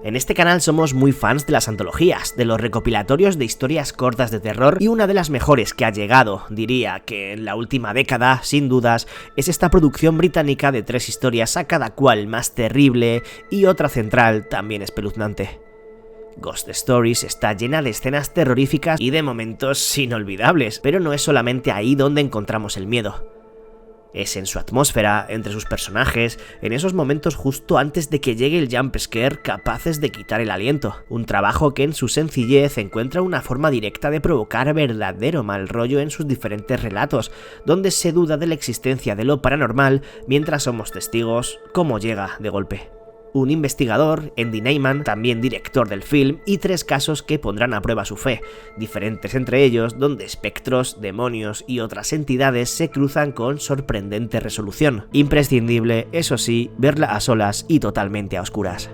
En este canal somos muy fans de las antologías, de los recopilatorios de historias cortas de terror, y una de las mejores que ha llegado, diría que en la última década, sin dudas, es esta producción británica de 3 historias, a cada cual más terrible y otra central también espeluznante. Ghost Stories está llena de escenas terroríficas y de momentos inolvidables, pero no es solamente ahí donde encontramos el miedo. Es en su atmósfera, entre sus personajes, en esos momentos justo antes de que llegue el jump scare capaces de quitar el aliento. Un trabajo que en su sencillez encuentra una forma directa de provocar verdadero mal rollo en sus diferentes relatos, donde se duda de la existencia de lo paranormal mientras somos testigos cómo llega de golpe. Un investigador, Andy Neyman, también director del film, y 3 casos que pondrán a prueba su fe, diferentes entre ellos, donde espectros, demonios y otras entidades se cruzan con sorprendente resolución. Imprescindible, eso sí, verla a solas y totalmente a oscuras.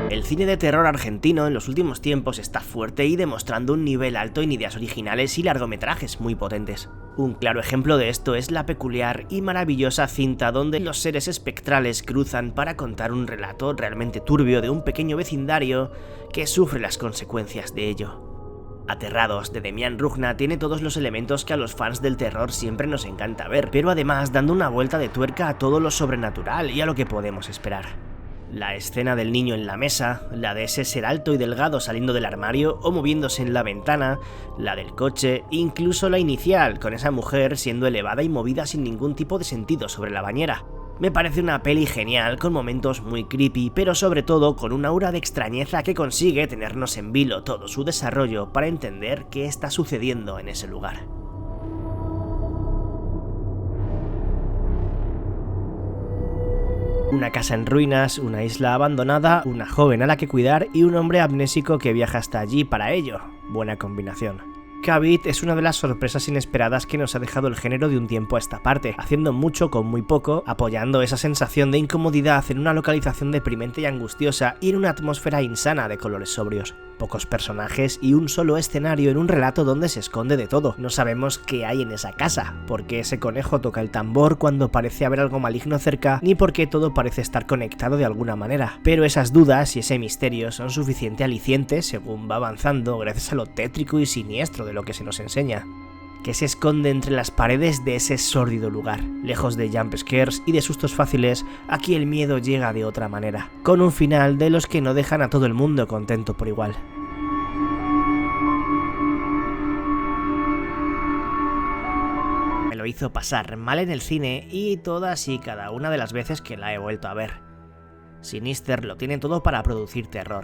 El cine de terror argentino en los últimos tiempos está fuerte y demostrando un nivel alto en ideas originales y largometrajes muy potentes. Un claro ejemplo de esto es la peculiar y maravillosa cinta donde los seres espectrales cruzan para contar un relato realmente turbio de un pequeño vecindario que sufre las consecuencias de ello. Aterrados, de Demián Rugna, tiene todos los elementos que a los fans del terror siempre nos encanta ver, pero además dando una vuelta de tuerca a todo lo sobrenatural y a lo que podemos esperar. La escena del niño en la mesa, la de ese ser alto y delgado saliendo del armario o moviéndose en la ventana, la del coche, incluso la inicial, con esa mujer siendo elevada y movida sin ningún tipo de sentido sobre la bañera. Me parece una peli genial, con momentos muy creepy, pero sobre todo con un aura de extrañeza que consigue tenernos en vilo todo su desarrollo para entender qué está sucediendo en ese lugar. Una casa en ruinas, una isla abandonada, una joven a la que cuidar y un hombre amnésico que viaja hasta allí para ello. Buena combinación. Cabit es una de las sorpresas inesperadas que nos ha dejado el género de un tiempo a esta parte, haciendo mucho con muy poco, apoyando esa sensación de incomodidad en una localización deprimente y angustiosa y en una atmósfera insana de colores sobrios. Pocos personajes y un solo escenario en un relato donde se esconde de todo. No sabemos qué hay en esa casa, por qué ese conejo toca el tambor cuando parece haber algo maligno cerca, ni por qué todo parece estar conectado de alguna manera. Pero esas dudas y ese misterio son suficiente alicientes según va avanzando gracias a lo tétrico y siniestro de lo que se nos enseña. Que se esconde entre las paredes de ese sórdido lugar. Lejos de jump scares y de sustos fáciles, aquí el miedo llega de otra manera, con un final de los que no dejan a todo el mundo contento por igual. Me lo hizo pasar mal en el cine y todas y cada una de las veces que la he vuelto a ver. Sinister lo tiene todo para producir terror.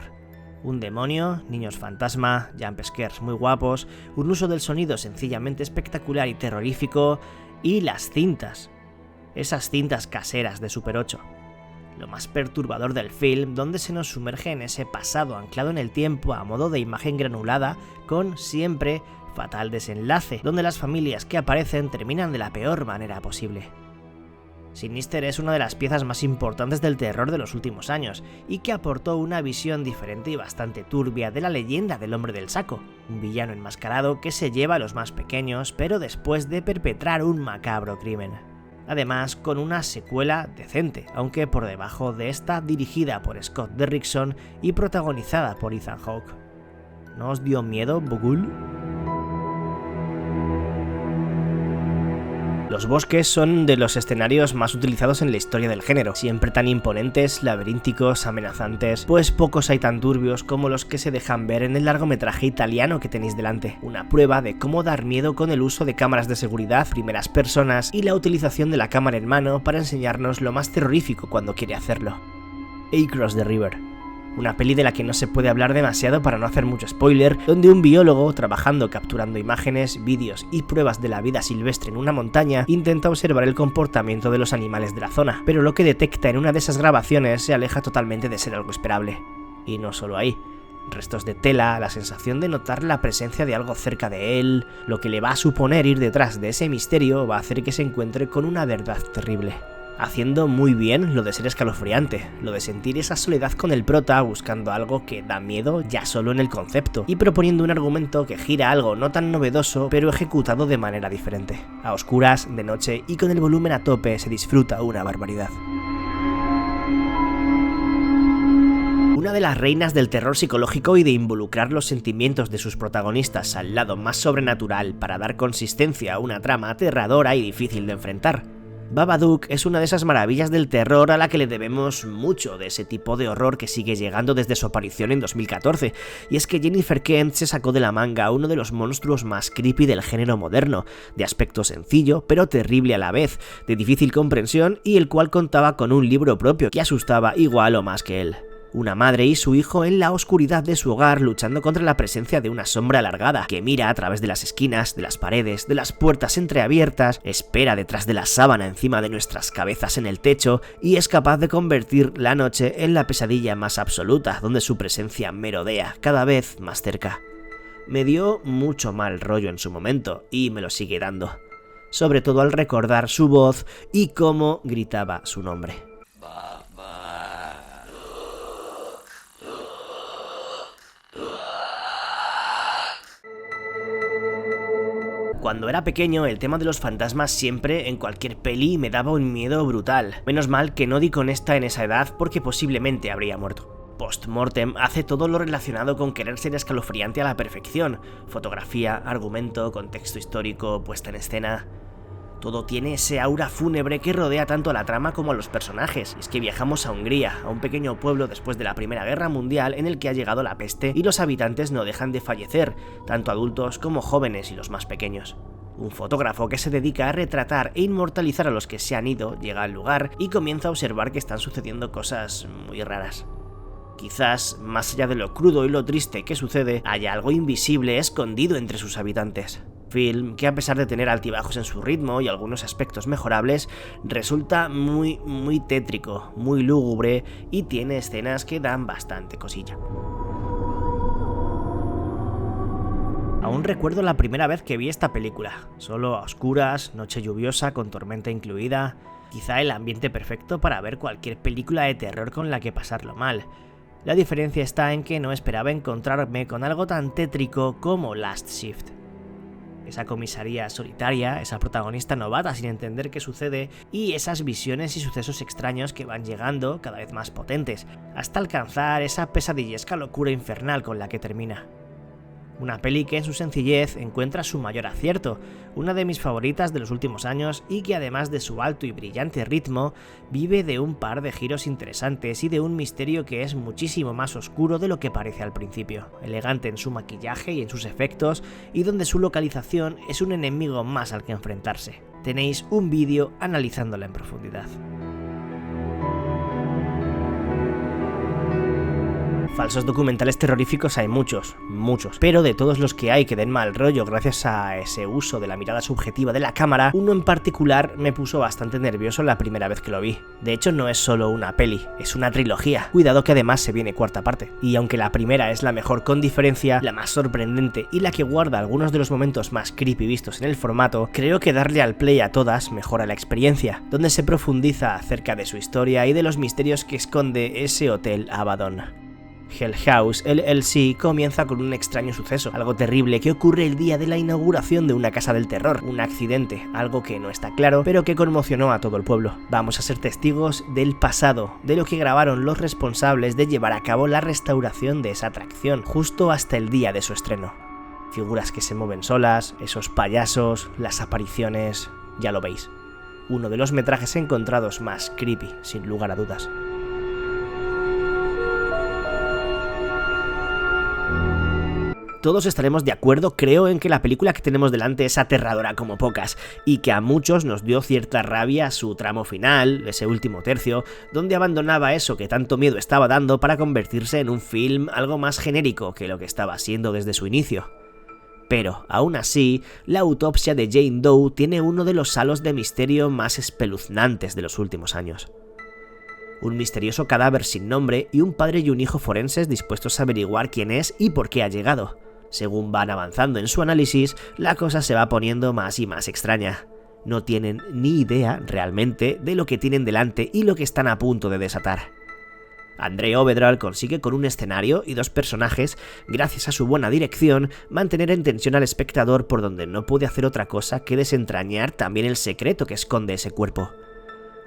Un demonio, niños fantasma, jump scares muy guapos, un uso del sonido sencillamente espectacular y terrorífico, y las cintas. Esas cintas caseras de Super 8. Lo más perturbador del film, donde se nos sumerge en ese pasado anclado en el tiempo a modo de imagen granulada, con siempre fatal desenlace, donde las familias que aparecen terminan de la peor manera posible. Sinister es una de las piezas más importantes del terror de los últimos años, y que aportó una visión diferente y bastante turbia de la leyenda del hombre del saco, un villano enmascarado que se lleva a los más pequeños, pero después de perpetrar un macabro crimen. Además, con una secuela decente, aunque por debajo de esta, dirigida por Scott Derrickson y protagonizada por Ethan Hawke. ¿No os dio miedo, Bughuul? Los bosques son de los escenarios más utilizados en la historia del género, siempre tan imponentes, laberínticos, amenazantes, pues pocos hay tan turbios como los que se dejan ver en el largometraje italiano que tenéis delante, una prueba de cómo dar miedo con el uso de cámaras de seguridad, primeras personas y la utilización de la cámara en mano para enseñarnos lo más terrorífico cuando quiere hacerlo. Across the River. Una peli de la que no se puede hablar demasiado para no hacer mucho spoiler, donde un biólogo, trabajando capturando imágenes, vídeos y pruebas de la vida silvestre en una montaña, intenta observar el comportamiento de los animales de la zona, pero lo que detecta en una de esas grabaciones se aleja totalmente de ser algo esperable. Y no solo ahí. Restos de tela, la sensación de notar la presencia de algo cerca de él, lo que le va a suponer ir detrás de ese misterio va a hacer que se encuentre con una verdad terrible. Haciendo muy bien lo de ser escalofriante, lo de sentir esa soledad con el prota buscando algo que da miedo ya solo en el concepto, y proponiendo un argumento que gira algo no tan novedoso pero ejecutado de manera diferente. A oscuras, de noche y con el volumen a tope se disfruta una barbaridad. Una de las reinas del terror psicológico y de involucrar los sentimientos de sus protagonistas al lado más sobrenatural para dar consistencia a una trama aterradora y difícil de enfrentar. Babadook es una de esas maravillas del terror a la que le debemos mucho de ese tipo de horror que sigue llegando desde su aparición en 2014, y es que Jennifer Kent se sacó de la manga uno de los monstruos más creepy del género moderno, de aspecto sencillo pero terrible a la vez, de difícil comprensión y el cual contaba con un libro propio que asustaba igual o más que él. Una madre y su hijo en la oscuridad de su hogar luchando contra la presencia de una sombra alargada que mira a través de las esquinas, de las paredes, de las puertas entreabiertas, espera detrás de la sábana encima de nuestras cabezas en el techo y es capaz de convertir la noche en la pesadilla más absoluta, donde su presencia merodea cada vez más cerca. Me dio mucho mal rollo en su momento y me lo sigue dando, sobre todo al recordar su voz y cómo gritaba su nombre. Cuando era pequeño, el tema de los fantasmas siempre, en cualquier peli, me daba un miedo brutal. Menos mal que no di con esta en esa edad porque posiblemente habría muerto. Post-mortem hace todo lo relacionado con querer ser escalofriante a la perfección. Fotografía, argumento, contexto histórico, puesta en escena... Todo tiene ese aura fúnebre que rodea tanto a la trama como a los personajes. Es que viajamos a Hungría, a un pequeño pueblo después de la Primera Guerra Mundial en el que ha llegado la peste y los habitantes no dejan de fallecer, tanto adultos como jóvenes y los más pequeños. Un fotógrafo que se dedica a retratar e inmortalizar a los que se han ido llega al lugar y comienza a observar que están sucediendo cosas muy raras. Quizás, más allá de lo crudo y lo triste que sucede, haya algo invisible escondido entre sus habitantes. Film que, a pesar de tener altibajos en su ritmo y algunos aspectos mejorables, resulta muy tétrico, muy lúgubre y tiene escenas que dan bastante cosilla. Aún recuerdo la primera vez que vi esta película, solo a oscuras, noche lluviosa con tormenta incluida, quizá el ambiente perfecto para ver cualquier película de terror con la que pasarlo mal. La diferencia está en que no esperaba encontrarme con algo tan tétrico como Last Shift. Esa comisaría solitaria, esa protagonista novata sin entender qué sucede y esas visiones y sucesos extraños que van llegando cada vez más potentes, hasta alcanzar esa pesadillesca locura infernal con la que termina. Una peli que en su sencillez encuentra su mayor acierto, una de mis favoritas de los últimos años y que además de su alto y brillante ritmo, vive de un par de giros interesantes y de un misterio que es muchísimo más oscuro de lo que parece al principio, elegante en su maquillaje y en sus efectos y donde su localización es un enemigo más al que enfrentarse. Tenéis un vídeo analizándola en profundidad. Falsos documentales terroríficos hay muchos, pero de todos los que hay que den mal rollo gracias a ese uso de la mirada subjetiva de la cámara, uno en particular me puso bastante nervioso la primera vez que lo vi. De hecho no es solo una peli, es una trilogía, cuidado que además se viene cuarta parte. Y aunque la primera es la mejor con diferencia, la más sorprendente y la que guarda algunos de los momentos más creepy vistos en el formato, creo que darle al play a todas mejora la experiencia, donde se profundiza acerca de su historia y de los misterios que esconde ese hotel Abaddon. Hell House LLC comienza con un extraño suceso, algo terrible que ocurre el día de la inauguración de una casa del terror, un accidente, algo que no está claro, pero que conmocionó a todo el pueblo. Vamos a ser testigos del pasado, de lo que grabaron los responsables de llevar a cabo la restauración de esa atracción, justo hasta el día de su estreno. Figuras que se mueven solas, esos payasos, las apariciones, ya lo veis. Uno de los metrajes encontrados más creepy, sin lugar a dudas. Todos estaremos de acuerdo, creo, en que la película que tenemos delante es aterradora como pocas, y que a muchos nos dio cierta rabia su tramo final, ese último tercio, donde abandonaba eso que tanto miedo estaba dando para convertirse en un film algo más genérico que lo que estaba siendo desde su inicio. Pero, aún así, la autopsia de Jane Doe tiene uno de los halos de misterio más espeluznantes de los últimos años. Un misterioso cadáver sin nombre y un padre y un hijo forenses dispuestos a averiguar quién es y por qué ha llegado. Según van avanzando en su análisis, la cosa se va poniendo más y más extraña. No tienen ni idea, realmente, de lo que tienen delante y lo que están a punto de desatar. Andre Overall consigue con un escenario y dos personajes, gracias a su buena dirección, mantener en tensión al espectador por donde no puede hacer otra cosa que desentrañar también el secreto que esconde ese cuerpo.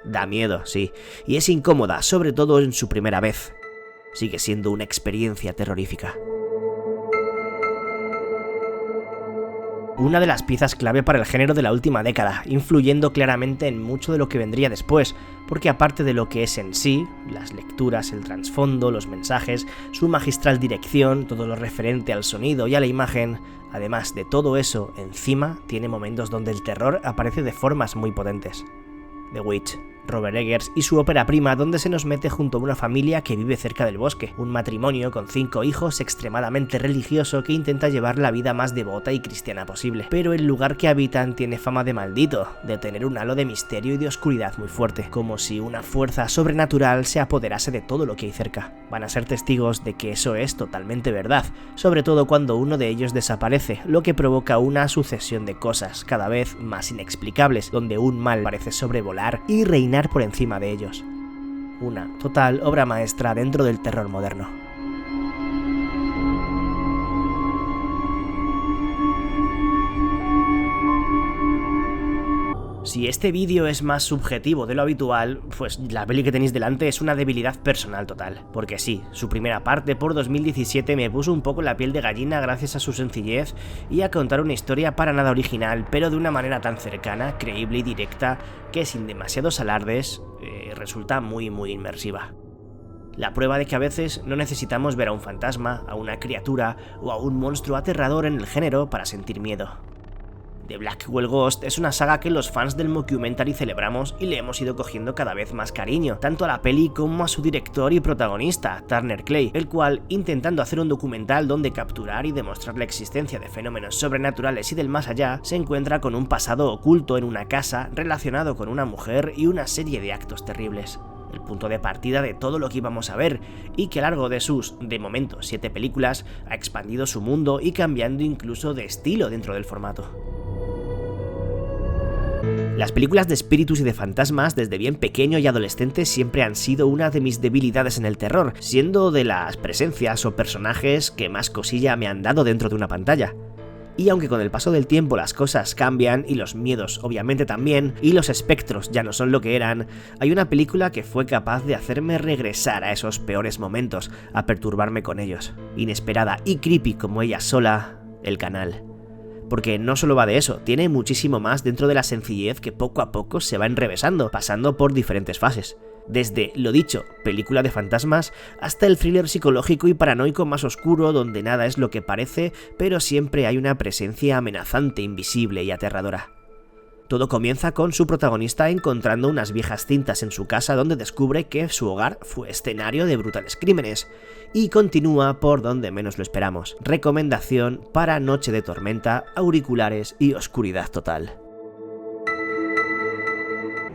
Da miedo, sí, y es incómoda, sobre todo en su primera vez. sigue siendo una experiencia terrorífica. Una de las piezas clave para el género de la última década, influyendo claramente en mucho de lo que vendría después, porque aparte de lo que es en sí, las lecturas, el trasfondo, los mensajes, su magistral dirección, todo lo referente al sonido y a la imagen, además de todo eso, encima tiene momentos donde el terror aparece de formas muy potentes. The Witch, Robert Eggers y su ópera prima, donde se nos mete junto a una familia que vive cerca del bosque, un matrimonio con 5 hijos extremadamente religioso que intenta llevar la vida más devota y cristiana posible, pero el lugar que habitan tiene fama de maldito, de tener un halo de misterio y de oscuridad muy fuerte, como si una fuerza sobrenatural se apoderase de todo lo que hay cerca. Van a ser testigos de que eso es totalmente verdad, sobre todo cuando uno de ellos desaparece, lo que provoca una sucesión de cosas cada vez más inexplicables, donde un mal parece sobrevolar y reinar por encima de ellos. Una total obra maestra dentro del terror moderno. Si este vídeo es más subjetivo de lo habitual, pues la peli que tenéis delante es una debilidad personal total. Porque sí, su primera parte por 2017 me puso un poco la piel de gallina gracias a su sencillez y a contar una historia para nada original, pero de una manera tan cercana, creíble y directa que sin demasiados alardes resulta muy inmersiva. La prueba de que a veces no necesitamos ver a un fantasma, a una criatura o a un monstruo aterrador en el género para sentir miedo. The Blackwell Ghost es una saga que los fans del mockumentary celebramos y le hemos ido cogiendo cada vez más cariño, tanto a la peli como a su director y protagonista, Turner Clay, el cual, intentando hacer un documental donde capturar y demostrar la existencia de fenómenos sobrenaturales y del más allá, se encuentra con un pasado oculto en una casa relacionado con una mujer y una serie de actos terribles. El punto de partida de todo lo que íbamos a ver, y que a lo largo de sus, de momento, 7 películas, ha expandido su mundo y cambiando incluso de estilo dentro del formato. Las películas de espíritus y de fantasmas desde bien pequeño y adolescente siempre han sido una de mis debilidades en el terror, siendo de las presencias o personajes que más cosilla me han dado dentro de una pantalla. Y aunque con el paso del tiempo las cosas cambian, y los miedos obviamente también, y los espectros ya no son lo que eran, hay una película que fue capaz de hacerme regresar a esos peores momentos, a perturbarme con ellos. Inesperada y creepy como ella sola, El Canal. Porque no solo va de eso, tiene muchísimo más dentro de la sencillez que poco a poco se va enrevesando, pasando por diferentes fases. Desde, lo dicho, película de fantasmas, hasta el thriller psicológico y paranoico más oscuro donde nada es lo que parece, pero siempre hay una presencia amenazante, invisible y aterradora. Todo comienza con su protagonista encontrando unas viejas cintas en su casa donde descubre que su hogar fue escenario de brutales crímenes, y continúa por donde menos lo esperamos. Recomendación para noche de tormenta, auriculares y oscuridad total.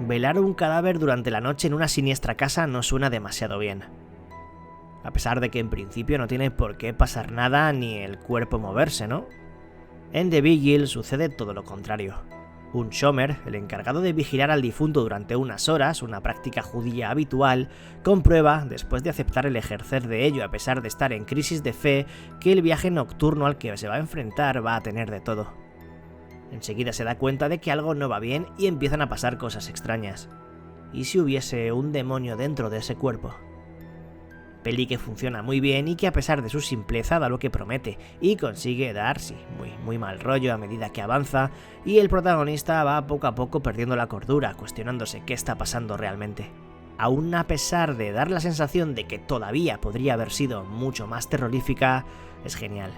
Velar un cadáver durante la noche en una siniestra casa no suena demasiado bien. A pesar de que en principio no tiene por qué pasar nada ni el cuerpo moverse, ¿no? En The Vigil sucede todo lo contrario. Un shomer, el encargado de vigilar al difunto durante unas horas, una práctica judía habitual, comprueba, después de aceptar el ejercer de ello a pesar de estar en crisis de fe, que el viaje nocturno al que se va a enfrentar va a tener de todo. Enseguida se da cuenta de que algo no va bien y empiezan a pasar cosas extrañas. ¿Y si hubiese un demonio dentro de ese cuerpo? Peli que funciona muy bien y que a pesar de su simpleza da lo que promete y consigue dar, sí, muy mal rollo a medida que avanza, y el protagonista va poco a poco perdiendo la cordura, cuestionándose qué está pasando realmente. Aún a pesar de dar la sensación de que todavía podría haber sido mucho más terrorífica, es genial.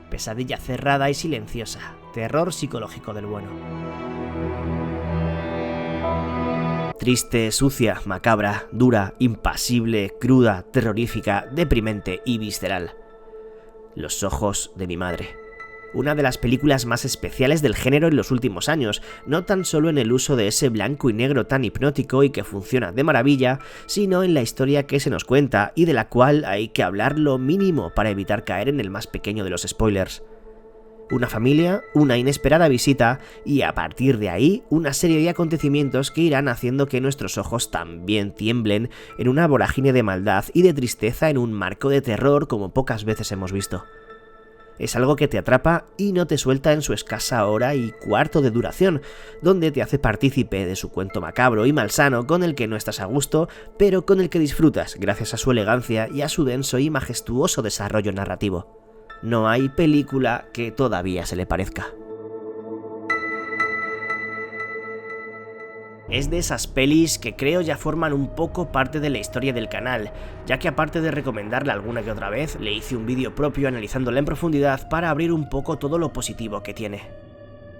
Pesadilla cerrada y silenciosa, terror psicológico del bueno. Triste, sucia, macabra, dura, impasible, cruda, terrorífica, deprimente y visceral. Los ojos de mi madre. Una de las películas más especiales del género en los últimos años, no tan solo en el uso de ese blanco y negro tan hipnótico y que funciona de maravilla, sino en la historia que se nos cuenta y de la cual hay que hablar lo mínimo para evitar caer en el más pequeño de los spoilers. Una familia, una inesperada visita y a partir de ahí una serie de acontecimientos que irán haciendo que nuestros ojos también tiemblen en una vorágine de maldad y de tristeza en un marco de terror como pocas veces hemos visto. Es algo que te atrapa y no te suelta en su escasa hora y cuarto de duración, donde te hace partícipe de su cuento macabro y malsano con el que no estás a gusto, pero con el que disfrutas gracias a su elegancia y a su denso y majestuoso desarrollo narrativo. No hay película que todavía se le parezca. Es de esas pelis que creo ya forman un poco parte de la historia del canal, ya que aparte de recomendarla alguna que otra vez, le hice un vídeo propio analizándola en profundidad para abrir un poco todo lo positivo que tiene.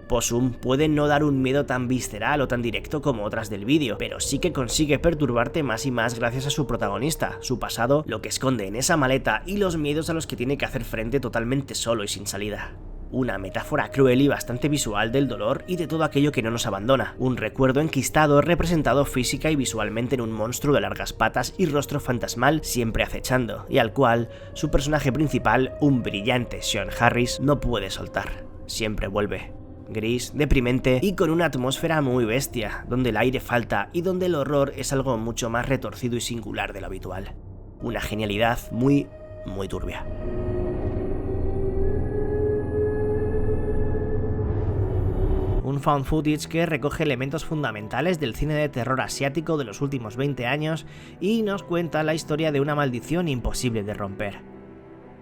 Possum puede no dar un miedo tan visceral o tan directo como otras del vídeo, pero sí que consigue perturbarte más y más gracias a su protagonista, su pasado, lo que esconde en esa maleta y los miedos a los que tiene que hacer frente totalmente solo y sin salida. Una metáfora cruel y bastante visual del dolor y de todo aquello que no nos abandona. Un recuerdo enquistado representado física y visualmente en un monstruo de largas patas y rostro fantasmal siempre acechando, y al cual su personaje principal, un brillante Sean Harris, no puede soltar. Siempre vuelve. Gris, deprimente y con una atmósfera muy bestia, donde el aire falta y donde el horror es algo mucho más retorcido y singular de lo habitual. Una genialidad muy turbia. Un found footage que recoge elementos fundamentales del cine de terror asiático de los últimos 20 años y nos cuenta la historia de una maldición imposible de romper.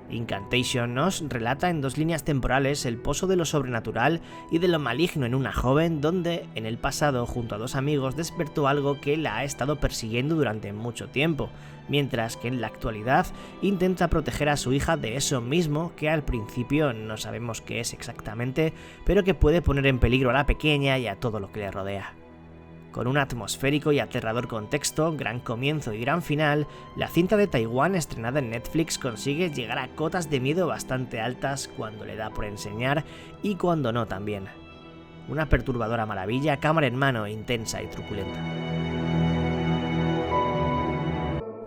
Incantation nos relata en 2 líneas temporales el pozo de lo sobrenatural y de lo maligno en una joven donde, en el pasado, junto a 2 amigos, despertó algo que la ha estado persiguiendo durante mucho tiempo, mientras que en la actualidad intenta proteger a su hija de eso mismo que al principio no sabemos qué es exactamente, pero que puede poner en peligro a la pequeña y a todo lo que le rodea. Con un atmosférico y aterrador contexto, gran comienzo y gran final, la cinta de Taiwán estrenada en Netflix consigue llegar a cotas de miedo bastante altas cuando le da por enseñar y cuando no también. Una perturbadora maravilla, cámara en mano, intensa y truculenta.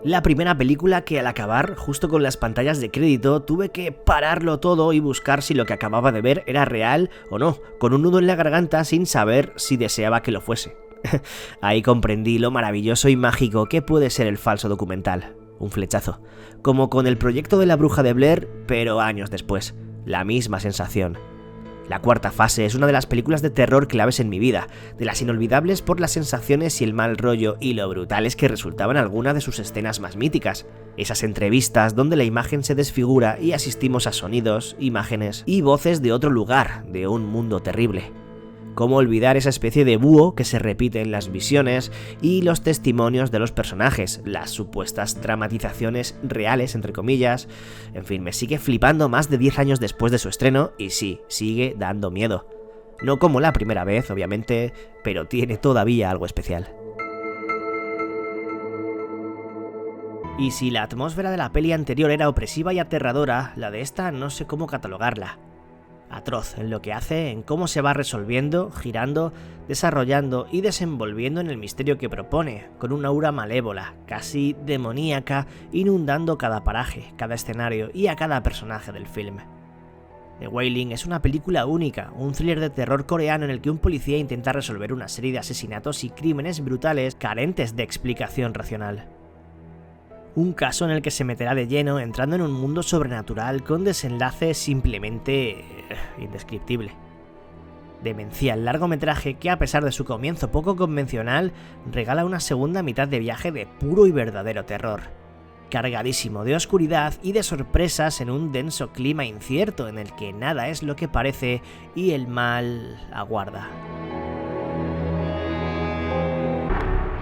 La primera película que al acabar, justo con las pantallas de crédito, tuve que pararlo todo y buscar si lo que acababa de ver era real o no, con un nudo en la garganta sin saber si deseaba que lo fuese. Ahí comprendí lo maravilloso y mágico que puede ser el falso documental. Un flechazo. Como con el proyecto de la bruja de Blair, pero años después. La misma sensación. La cuarta fase es una de las películas de terror claves en mi vida, de las inolvidables por las sensaciones y el mal rollo y lo brutales que resultaban algunas de sus escenas más míticas. Esas entrevistas donde la imagen se desfigura y asistimos a sonidos, imágenes y voces de otro lugar, de un mundo terrible. Cómo olvidar esa especie de búho que se repite en las visiones y los testimonios de los personajes, las supuestas dramatizaciones reales, entre comillas. En fin, me sigue flipando más de 10 años después de su estreno y sí, sigue dando miedo. No como la primera vez, obviamente, pero tiene todavía algo especial. Y si la atmósfera de la peli anterior era opresiva y aterradora, la de esta no sé cómo catalogarla. Atroz en lo que hace, en cómo se va resolviendo, girando, desarrollando y desenvolviendo en el misterio que propone, con una aura malévola, casi demoníaca, inundando cada paraje, cada escenario y a cada personaje del film. The Wailing es una película única, un thriller de terror coreano en el que un policía intenta resolver una serie de asesinatos y crímenes brutales carentes de explicación racional. Un caso en el que se meterá de lleno entrando en un mundo sobrenatural con desenlace simplemente indescriptible. Demencial largometraje que, a pesar de su comienzo poco convencional, regala una segunda mitad de viaje de puro y verdadero terror. Cargadísimo de oscuridad y de sorpresas en un denso clima incierto en el que nada es lo que parece y el mal aguarda.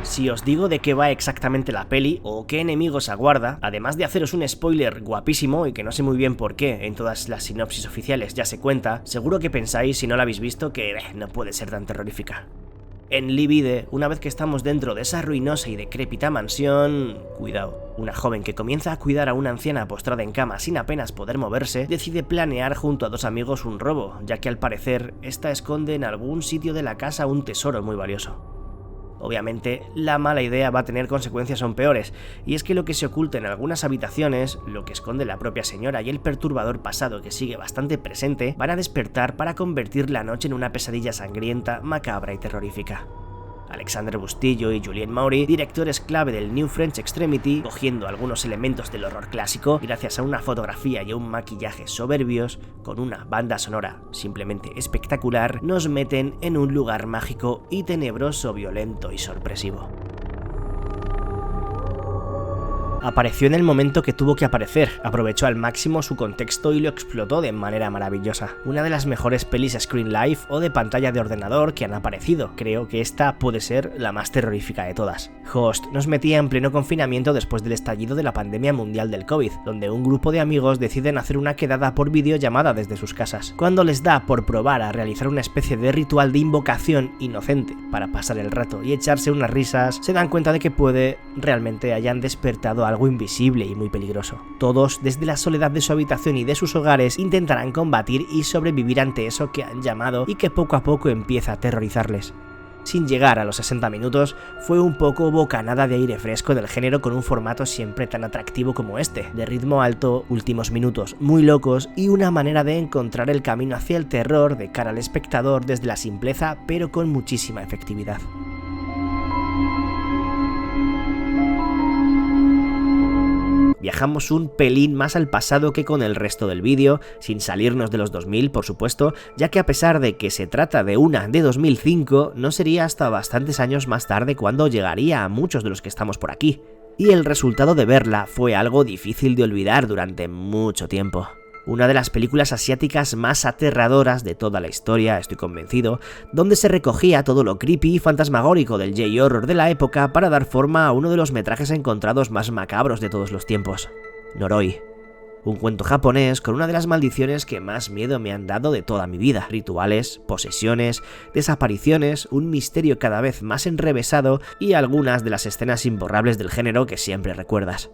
Si os digo de qué va exactamente la peli o qué enemigos aguarda, además de haceros un spoiler guapísimo y que no sé muy bien por qué en todas las sinopsis oficiales ya se cuenta, seguro que pensáis, si no la habéis visto, que no puede ser tan terrorífica. En Livide, una vez que estamos dentro de esa ruinosa y decrépita mansión, cuidado, una joven que comienza a cuidar a una anciana postrada en cama sin apenas poder moverse, decide planear junto a 2 amigos un robo, ya que al parecer esta esconde en algún sitio de la casa un tesoro muy valioso. Obviamente, la mala idea va a tener consecuencias aún peores, y es que lo que se oculta en algunas habitaciones, lo que esconde la propia señora y el perturbador pasado que sigue bastante presente, van a despertar para convertir la noche en una pesadilla sangrienta, macabra y terrorífica. Alexandre Bustillo y Julien Maury, directores clave del New French Extremity, cogiendo algunos elementos del horror clásico gracias a una fotografía y a un maquillaje soberbios, con una banda sonora simplemente espectacular, nos meten en un lugar mágico y tenebroso, violento y sorpresivo. Apareció en el momento que tuvo que aparecer, aprovechó al máximo su contexto y lo explotó de manera maravillosa. Una de las mejores pelis Screen Life o de pantalla de ordenador que han aparecido. Creo que esta puede ser la más terrorífica de todas. Host nos metía en pleno confinamiento después del estallido de la pandemia mundial del COVID, donde un grupo de amigos deciden hacer una quedada por videollamada desde sus casas. Cuando les da por probar a realizar una especie de ritual de invocación inocente para pasar el rato y echarse unas risas, se dan cuenta de que puede realmente hayan despertado algo invisible y muy peligroso. Todos, desde la soledad de su habitación y de sus hogares, intentarán combatir y sobrevivir ante eso que han llamado y que poco a poco empieza a aterrorizarles. Sin llegar a los 60 minutos, fue un poco bocanada de aire fresco del género con un formato siempre tan atractivo como este, de ritmo alto, últimos minutos muy locos y una manera de encontrar el camino hacia el terror de cara al espectador desde la simpleza pero con muchísima efectividad. Viajamos un pelín más al pasado que con el resto del vídeo, sin salirnos de los 2000 por supuesto, ya que a pesar de que se trata de una de 2005, no sería hasta bastantes años más tarde cuando llegaría a muchos de los que estamos por aquí. Y el resultado de verla fue algo difícil de olvidar durante mucho tiempo. Una de las películas asiáticas más aterradoras de toda la historia, estoy convencido, donde se recogía todo lo creepy y fantasmagórico del J-horror de la época para dar forma a uno de los metrajes encontrados más macabros de todos los tiempos, Noroi. Un cuento japonés con una de las maldiciones que más miedo me han dado de toda mi vida. Rituales, posesiones, desapariciones, un misterio cada vez más enrevesado y algunas de las escenas imborrables del género que siempre recuerdas.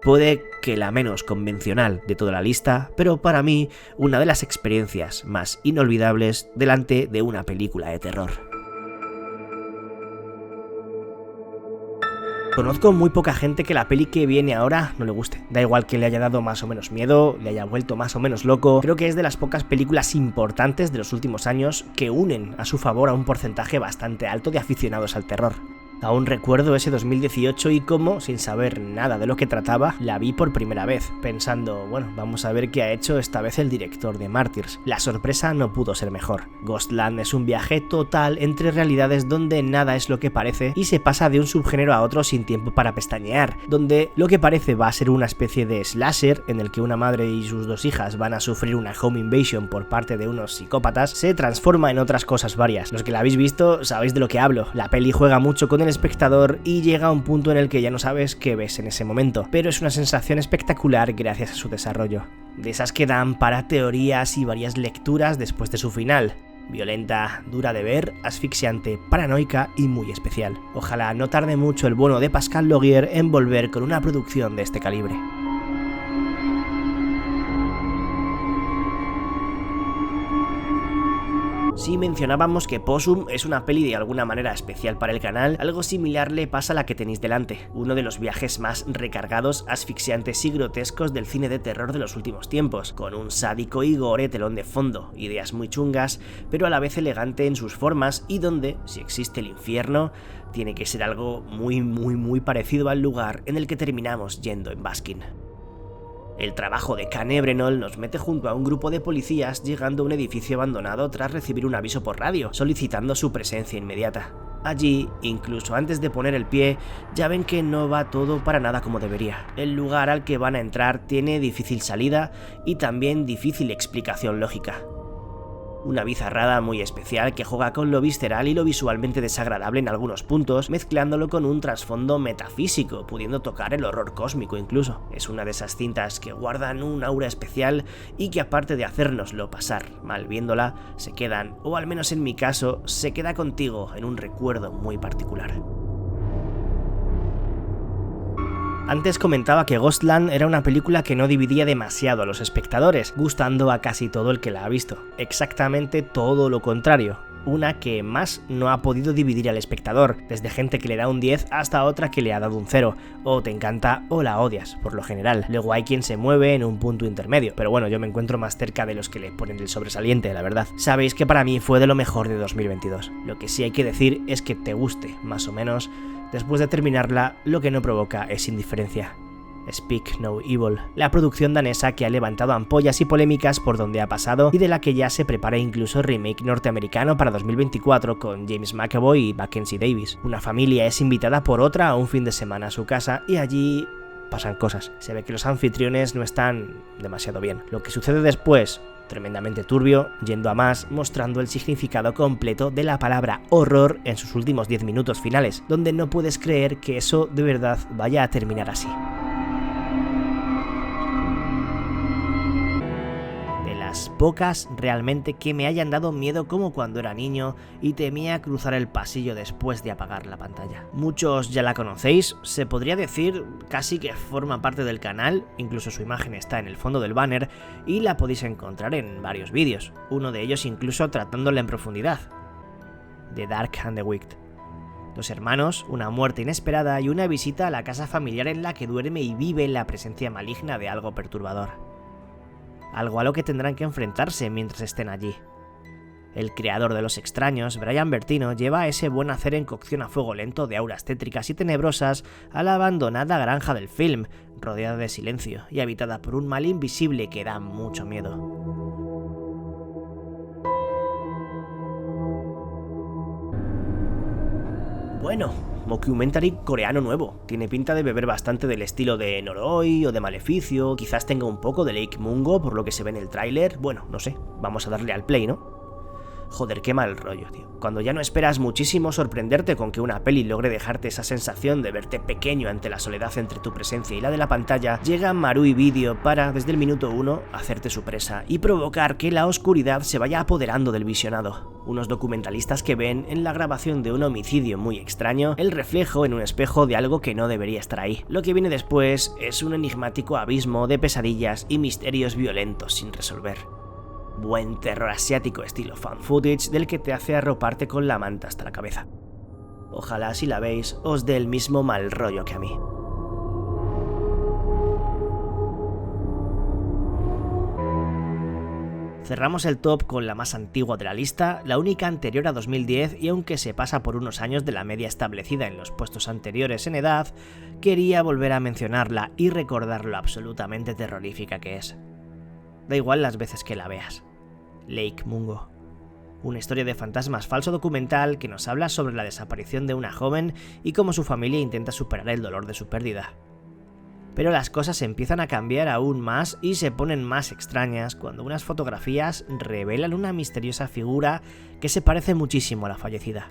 Puede que la menos convencional de toda la lista, pero para mí una de las experiencias más inolvidables delante de una película de terror. Conozco muy poca gente que la peli que viene ahora no le guste. Da igual que le haya dado más o menos miedo, le haya vuelto más o menos loco. Creo que es de las pocas películas importantes de los últimos años que unen a su favor a un porcentaje bastante alto de aficionados al terror. Aún recuerdo ese 2018 y cómo, sin saber nada de lo que trataba, la vi por primera vez, pensando, bueno, vamos a ver qué ha hecho esta vez el director de Martyrs. La sorpresa no pudo ser mejor. Ghostland es un viaje total entre realidades donde nada es lo que parece y se pasa de un subgénero a otro sin tiempo para pestañear, donde lo que parece va a ser una especie de slasher en el que una madre y sus dos hijas van a sufrir una home invasion por parte de unos psicópatas, se transforma en otras cosas varias. Los que la habéis visto sabéis de lo que hablo. La peli juega mucho con el espectador y llega a un punto en el que ya no sabes qué ves en ese momento, pero es una sensación espectacular gracias a su desarrollo. De esas que dan para teorías y varias lecturas después de su final. Violenta, dura de ver, asfixiante, paranoica y muy especial. Ojalá no tarde mucho el bueno de Pascal Laugier en volver con una producción de este calibre. Si mencionábamos que Possum es una peli de alguna manera especial para el canal, algo similar le pasa a la que tenéis delante, uno de los viajes más recargados, asfixiantes y grotescos del cine de terror de los últimos tiempos, con un sádico y gore telón de fondo, ideas muy chungas, pero a la vez elegante en sus formas y donde, si existe el infierno, tiene que ser algo muy parecido al lugar en el que terminamos yendo en Baskin. El trabajo de Kane Brenol nos mete junto a un grupo de policías llegando a un edificio abandonado tras recibir un aviso por radio, solicitando su presencia inmediata. Allí, incluso antes de poner el pie, ya ven que no va todo para nada como debería. El lugar al que van a entrar tiene difícil salida y también difícil explicación lógica. Una bizarrada muy especial que juega con lo visceral y lo visualmente desagradable en algunos puntos, mezclándolo con un trasfondo metafísico, pudiendo tocar el horror cósmico incluso. Es una de esas cintas que guardan un aura especial y que aparte de hacérnoslo pasar mal viéndola, se quedan, o al menos en mi caso, se queda contigo en un recuerdo muy particular. Antes comentaba que Ghostland era una película que no dividía demasiado a los espectadores, gustando a casi todo el que la ha visto. Exactamente todo lo contrario. una que más no ha podido dividir al espectador, desde gente que le da un 10 hasta otra que le ha dado un 0, o te encanta o la odias, por lo general. Luego hay quien se mueve en un punto intermedio, pero bueno, yo me encuentro más cerca de los que le ponen el sobresaliente, la verdad. Sabéis que para mí fue de lo mejor de 2022. Lo que sí hay que decir es que te guste, más o menos, después de terminarla, lo que no provoca es indiferencia. Speak No Evil, la producción danesa que ha levantado ampollas y polémicas por donde ha pasado y de la que ya se prepara incluso remake norteamericano para 2024 con James McAvoy y Mackenzie Davis. Una familia es invitada por otra a un fin de semana a su casa y allí pasan cosas. Se ve que los anfitriones no están demasiado bien. Lo que sucede después, tremendamente turbio, yendo a más, mostrando el significado completo de la palabra horror en sus últimos 10 minutos finales, donde no puedes creer que eso de verdad vaya a terminar así. Pocas realmente que me hayan dado miedo como cuando era niño y temía cruzar el pasillo después de apagar la pantalla. Muchos ya la conocéis, se podría decir casi que forma parte del canal, incluso su imagen está en el fondo del banner y la podéis encontrar en varios vídeos, uno de ellos incluso tratándola en profundidad. The Dark and the Wicked. 2 hermanos, una muerte inesperada y una visita a la casa familiar en la que duerme y vive la presencia maligna de algo perturbador. Algo a lo que tendrán que enfrentarse mientras estén allí. El creador de Los Extraños, Brian Bertino, lleva ese buen hacer en cocción a fuego lento de auras tétricas y tenebrosas a la abandonada granja del film, rodeada de silencio y habitada por un mal invisible que da mucho miedo. Bueno, mockumentary coreano nuevo. Tiene pinta de beber bastante del estilo de Noroi o de Maleficio, quizás tenga un poco de Lake Mungo por lo que se ve en el tráiler. Bueno, no sé, vamos a darle al play, ¿no? Joder, qué mal rollo, tío. Cuando ya no esperas muchísimo sorprenderte con que una peli logre dejarte esa sensación de verte pequeño ante la soledad entre tu presencia y la de la pantalla, llega Marui Video para, desde el minuto 1, hacerte su presa y provocar que la oscuridad se vaya apoderando del visionado. Unos documentalistas que ven en la grabación de un homicidio muy extraño el reflejo en un espejo de algo que no debería estar ahí. Lo que viene después es un enigmático abismo de pesadillas y misterios violentos sin resolver. Buen terror asiático estilo fan footage del que te hace arroparte con la manta hasta la cabeza. Ojalá si la veis os dé el mismo mal rollo que a mí. Cerramos el top con la más antigua de la lista, la única anterior a 2010 y aunque se pasa por unos años de la media establecida en los puestos anteriores en edad, quería volver a mencionarla y recordar lo absolutamente terrorífica que es. Da igual las veces que la veas. Lake Mungo. Una historia de fantasmas falso documental que nos habla sobre la desaparición de una joven y cómo su familia intenta superar el dolor de su pérdida. Pero las cosas empiezan a cambiar aún más y se ponen más extrañas cuando unas fotografías revelan una misteriosa figura que se parece muchísimo a la fallecida.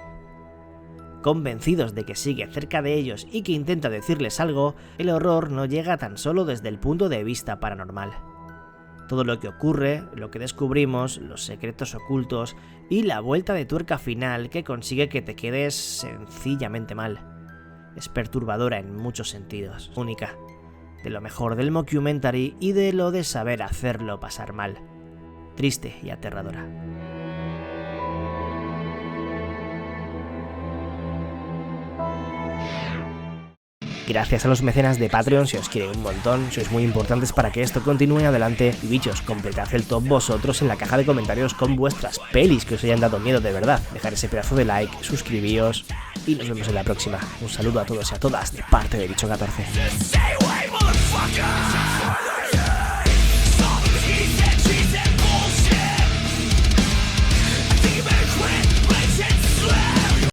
Convencidos de que sigue cerca de ellos y que intenta decirles algo, el horror no llega tan solo desde el punto de vista paranormal. Todo lo que ocurre, lo que descubrimos, los secretos ocultos y la vuelta de tuerca final que consigue que te quedes sencillamente mal. Es perturbadora en muchos sentidos, única, de lo mejor del mockumentary y de lo de saber hacerlo pasar mal. Triste y aterradora. Gracias a los mecenas de Patreon, se os quiere un montón, sois muy importantes para que esto continúe adelante. Y bichos, completad el top vosotros en la caja de comentarios con vuestras pelis que os hayan dado miedo de verdad. Dejad ese pedazo de like, suscribíos y nos vemos en la próxima. Un saludo a todos y a todas de parte de Bicho14.